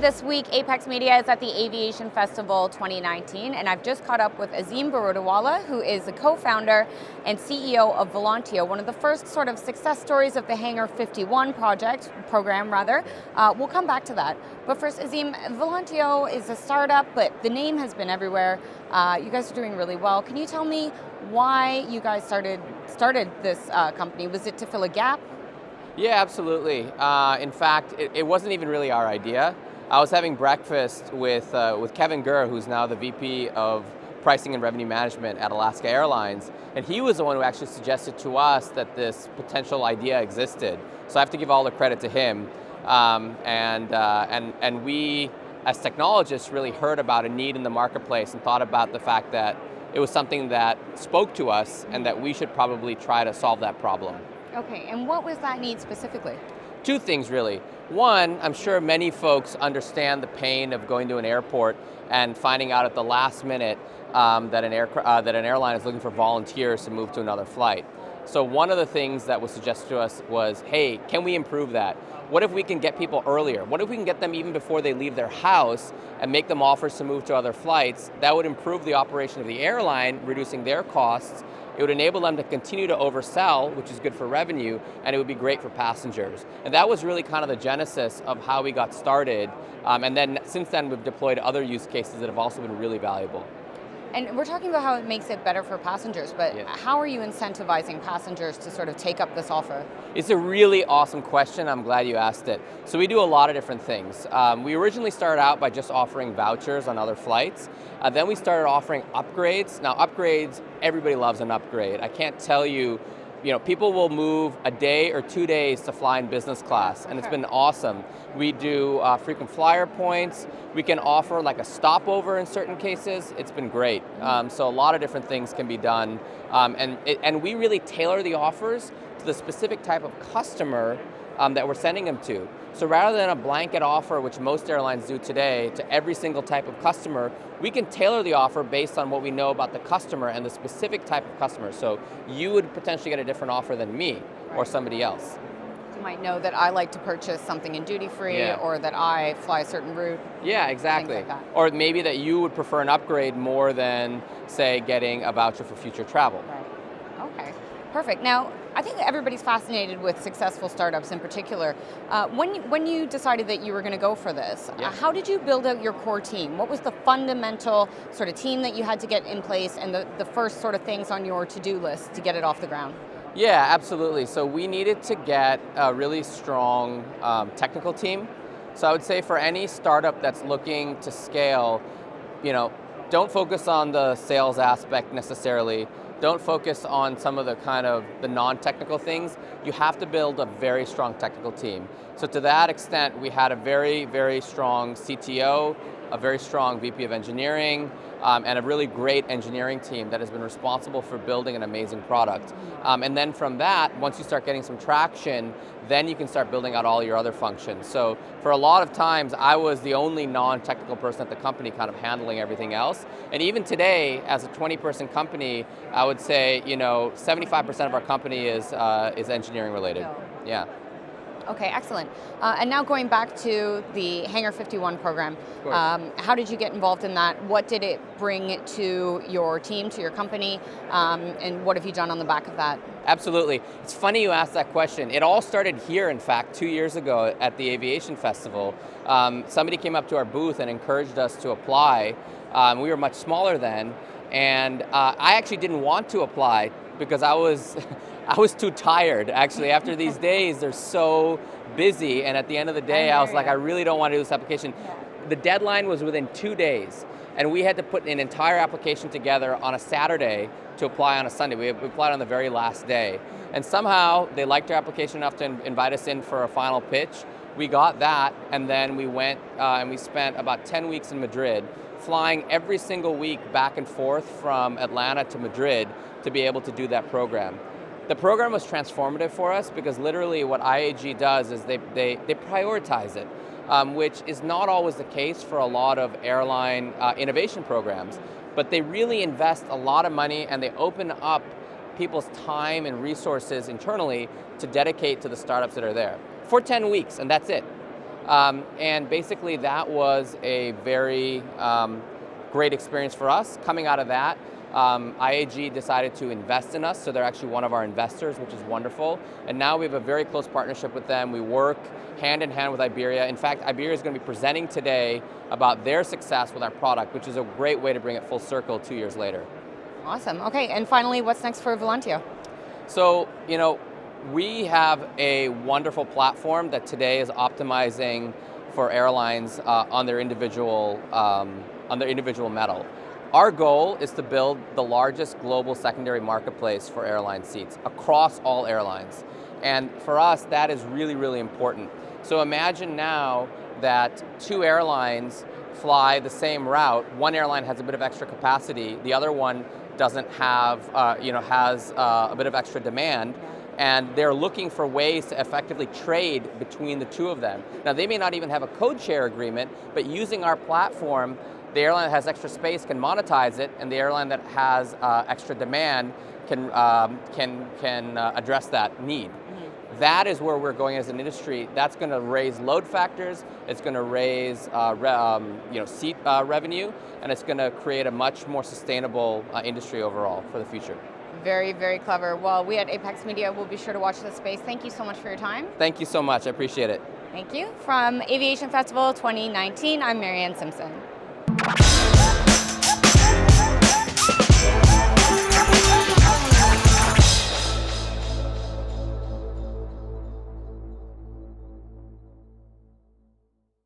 this week, APEX Media is at the Aviation Festival 2019, and I've just caught up with Azim Barodawala, who is the co-founder and CEO of Volantio, one of the first sort of success stories of the Hangar 51 program. We'll come back to that. But first, Azim, Volantio is a startup, but the name has been everywhere. You guys are doing really well. Can you tell me why you guys started this company? Was it to fill a gap? Yeah, absolutely. In fact, it wasn't even really our idea. I was having breakfast with Kevin Gurr, who's now the VP of Pricing and Revenue Management at Alaska Airlines, and he was the one who actually suggested to us that this potential idea existed. So I have to give all the credit to him. And we, as technologists, really heard about a need in the marketplace and thought about the fact that it was something that spoke to us and that we should probably try to solve that problem. Okay, and what was that need specifically? Two things really. One, I'm sure many folks understand the pain of going to an airport and finding out at the last minute that an airline is looking for volunteers to move to another flight. So one of the things that was suggested to us was, hey, can we improve that? What if we can get people earlier? What if we can get them even before they leave their house and make them offers to move to other flights? That would improve the operation of the airline, reducing their costs. It would enable them to continue to oversell, which is good for revenue, and it would be great for passengers. And that was really kind of the genesis of how we got started. And then since then, we've deployed other use cases that have also been really valuable. And we're talking about how it makes it better for passengers, but How are you incentivizing passengers to sort of take up this offer? It's a really awesome question. I'm glad you asked it. So we do a lot of different things. We originally started out by just offering vouchers on other flights. Then we started offering upgrades. Now upgrades, everybody loves an upgrade. I can't tell you, people will move a day or 2 days to fly in business class, and It's been awesome. We do frequent flyer points. We can offer like a stopover in certain cases. It's been great. So a lot of different things can be done. And we really tailor the offers to the specific type of customer that we're sending them to. So rather than a blanket offer, which most airlines do today, to every single type of customer, we can tailor the offer based on what we know about the customer and the specific type of customer. So you would potentially get a different offer than me or somebody else. You might know that I like to purchase something in duty-free or that I fly a certain route. Yeah, exactly. Things like that. Or maybe that you would prefer an upgrade more than, say, getting a voucher for future travel. Right. Okay. Perfect. Now, I think that everybody's fascinated with successful startups in particular. When you decided that you were going to go for this, how did you build out your core team? What was the fundamental sort of team that you had to get in place and the first sort of things on your to-do list to get it off the ground? Yeah, absolutely. So we needed to get a really strong technical team. So I would say for any startup that's looking to scale, don't focus on the sales aspect necessarily. Don't focus on some of the non-technical things. You have to build a very strong technical team. So to that extent, we had a very, very strong CTO, a very strong VP of engineering, and a really great engineering team that has been responsible for building an amazing product. And then from that, once you start getting some traction, then you can start building out all your other functions. So for a lot of times, I was the only non-technical person at the company kind of handling everything else. And even today, as a 20-person company, I would say, 75% of our company is engineering related. Yeah. Okay, excellent. And now going back to the Hangar 51 program, how did you get involved in that? What did it bring to your team, to your company, and what have you done on the back of that? Absolutely. It's funny you asked that question. It all started here, in fact, 2 years ago at the Aviation Festival. Somebody came up to our booth and encouraged us to apply. We were much smaller then, and I actually didn't want to apply because I was too tired, actually. After these days, they're so busy, and at the end of the day, I was like, I really don't want to do this application. The deadline was within 2 days, and we had to put an entire application together on a Saturday to apply on a Sunday. We applied on the very last day. And somehow, they liked our application enough to invite us in for a final pitch. We got that, and then we went and we spent about 10 weeks in Madrid, flying every single week back and forth from Atlanta to Madrid to be able to do that program. The program was transformative for us because literally what IAG does is they prioritize it, which is not always the case for a lot of airline innovation programs. But they really invest a lot of money and they open up people's time and resources internally to dedicate to the startups that are there for 10 weeks, and that's it. And basically that was a very great experience for us. Coming out of that, IAG decided to invest in us, so they're actually one of our investors, which is wonderful. And now we have a very close partnership with them. We work hand in hand with Iberia. In fact, Iberia is going to be presenting today about their success with our product, which is a great way to bring it full circle 2 years later. Awesome. Okay, and finally, what's next for Volantio? So, we have a wonderful platform that today is optimizing for airlines on their individual metal. Our goal is to build the largest global secondary marketplace for airline seats across all airlines. And for us, that is really, really important. So imagine now that two airlines fly the same route. One airline has a bit of extra capacity. The other one doesn't have, has a bit of extra demand. And they're looking for ways to effectively trade between the two of them. Now, they may not even have a code share agreement, but using our platform, the airline that has extra space can monetize it, and the airline that has extra demand can address that need. Mm-hmm. That is where we're going as an industry. That's going to raise load factors. It's going to raise seat revenue, and it's going to create a much more sustainable industry overall for the future. Very, very clever. Well, we at APEX Media will be sure to watch this space. Thank you so much for your time. Thank you so much. I appreciate it. Thank you. From Aviation Festival 2019, I'm Maryann Simson.